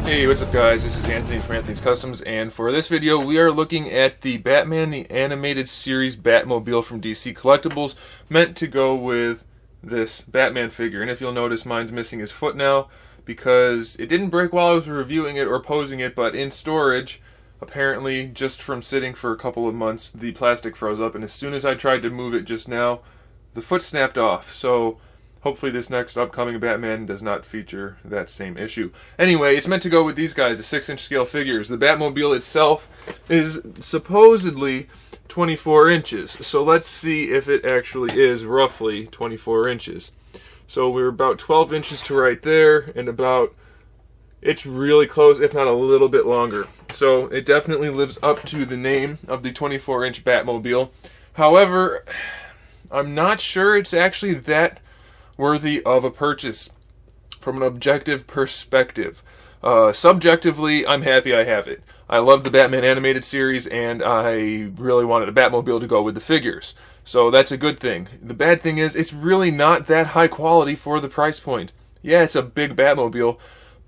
Hey, what's up guys? This is Anthony from Anthony's Customs, and for this video we are looking at the Batman the Animated Series Batmobile from DC Collectibles, meant to go with this Batman figure. And if you'll notice, mine's missing his foot now because it didn't break while I was reviewing it or posing it, but in storage, apparently just from sitting for a couple of months, the plastic froze up, and as soon as I tried to move it just now, the foot snapped off. So hopefully this next upcoming Batman does not feature that same issue. Anyway, it's meant to go with these guys, the 6-inch scale figures. The Batmobile itself is supposedly 24 inches. So let's see if it actually is roughly 24 inches. So we're about 12 inches to right there, and it's really close, if not a little bit longer. So it definitely lives up to the name of the 24-inch Batmobile. However, I'm not sure it's actually that worthy of a purchase from an objective perspective. Subjectively, I'm happy I have it. I love the Batman animated series, and I really wanted a Batmobile to go with the figures. So that's a good thing. The bad thing is, it's really not that high quality for the price point. Yeah, it's a big Batmobile,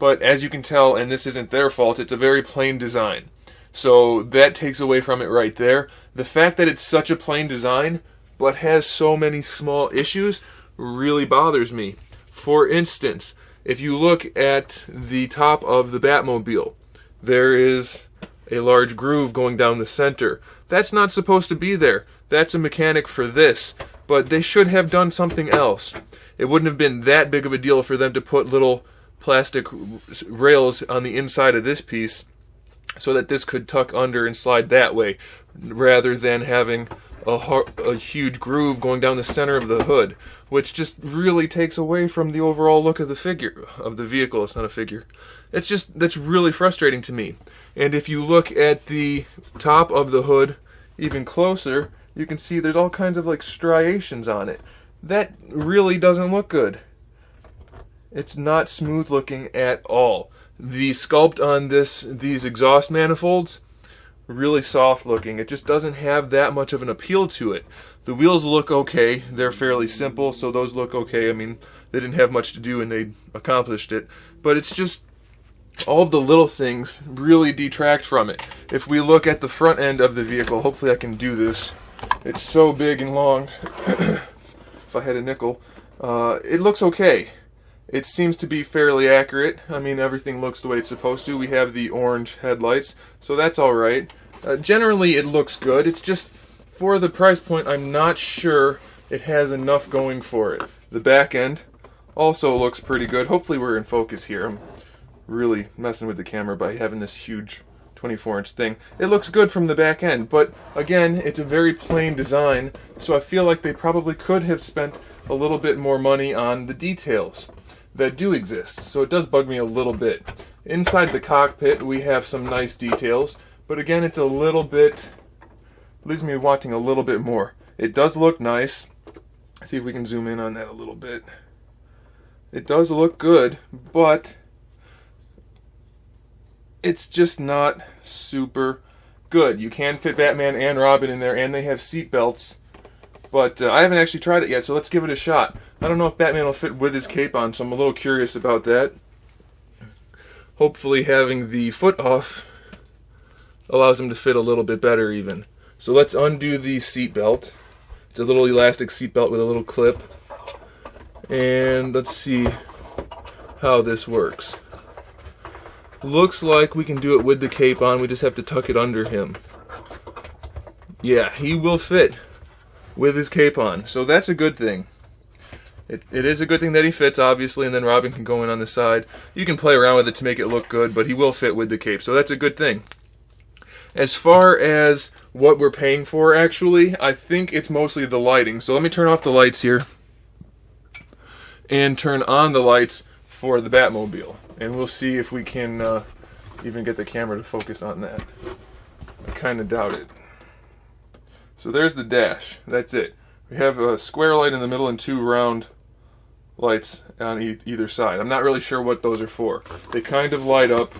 but as you can tell, and this isn't their fault, it's a very plain design. So that takes away from it right there. The fact that it's such a plain design, but has so many small issues, really bothers me. For instance, if you look at the top of the Batmobile, there is a large groove going down the center. That's not supposed to be there. That's a mechanic for this, but they should have done something else. It wouldn't have been that big of a deal for them to put little plastic rails on the inside of this piece so that this could tuck under and slide that way, rather than having a huge groove going down the center of the hood, which just really takes away from the overall look of the vehicle. It's not a figure. That's really frustrating to me. And if you look at the top of the hood even closer, you can see there's all kinds of like striations on it. That really doesn't look good. It's not smooth looking at all. The sculpt on these exhaust manifolds, really soft looking. It just doesn't have that much of an appeal to it. The wheels look okay. They're fairly simple, so those look okay. I mean, they didn't have much to do and they accomplished it. But it's just all of the little things really detract from it. If we look at the front end of the vehicle, hopefully I can do this. It's so big and long. If I had a nickel. It looks okay. It seems to be fairly accurate. I mean, everything looks the way it's supposed to. We have the orange headlights, so that's alright. Generally, it looks good. It's just, for the price point, I'm not sure it has enough going for it. The back end also looks pretty good. Hopefully we're in focus here. I'm really messing with the camera by having this huge 24-inch thing. It looks good from the back end, but again, it's a very plain design, so I feel like they probably could have spent a little bit more money on the details that do exist, so it does bug me a little bit. Inside the cockpit, we have some nice details, but again, it's a little bit, leaves me wanting a little bit more. It does look nice. Let's see if we can zoom in on that a little bit. It does look good, but it's just not super good. You can fit Batman and Robin in there, and they have seat belts, but I haven't actually tried it yet, so let's give it a shot. I don't know if Batman will fit with his cape on, so I'm a little curious about that. Hopefully having the foot off allows him to fit a little bit better even. So let's undo the seat belt. It's a little elastic seat belt with a little clip. And let's see how this works. Looks like we can do it with the cape on, we just have to tuck it under him. Yeah, he will fit with his cape on, so that's a good thing. It is a good thing that he fits, obviously, and then Robin can go in on the side. You can play around with it to make it look good, but he will fit with the cape, so that's a good thing. As far as what we're paying for, actually, I think it's mostly the lighting. So let me turn off the lights here and turn on the lights for the Batmobile. And we'll see if we can even get the camera to focus on that. I kind of doubt it. So there's the dash. That's it. We have a square light in the middle and two round lights on either side. I'm not really sure what those are for. They kind of light up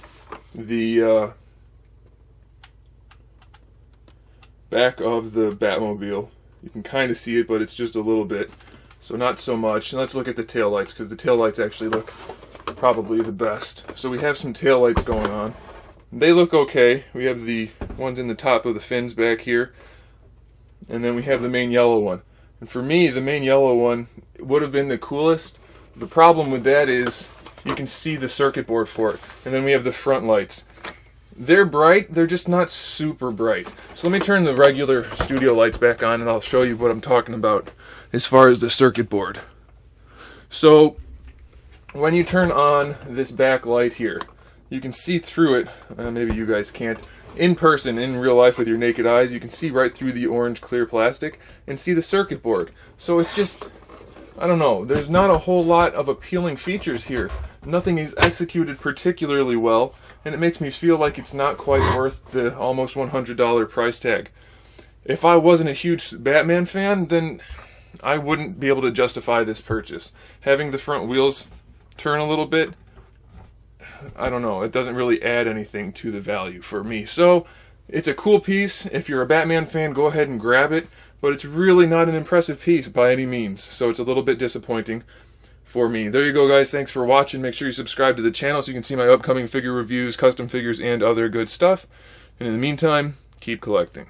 the back of the Batmobile. You can kind of see it, but it's just a little bit. So not so much. And let's look at the taillights, because the taillights actually look probably the best. So we have some tail lights going on. They look okay. We have the ones in the top of the fins back here, and then we have the main yellow one. And for me, the main yellow one would have been the coolest. The problem with that is you can see the circuit board for it. And then we have the front lights. They're bright, they're just not super bright. So let me turn the regular studio lights back on and I'll show you what I'm talking about as far as the circuit board. So when you turn on this back light here, you can see through it. Maybe you guys can't. In person, in real life with your naked eyes, you can see right through the orange clear plastic and see the circuit board. So it's just, I don't know, there's not a whole lot of appealing features here. Nothing is executed particularly well, and it makes me feel like it's not quite worth the almost $100 price tag. If I wasn't a huge Batman fan, then I wouldn't be able to justify this purchase. Having the front wheels turn a little bit, I don't know, it doesn't really add anything to the value for me. So, it's a cool piece. If you're a Batman fan, go ahead and grab it, but it's really not an impressive piece by any means, so it's a little bit disappointing for me. There you go, guys. Thanks for watching. Make sure you subscribe to the channel so you can see my upcoming figure reviews, custom figures, and other good stuff. And in the meantime, keep collecting.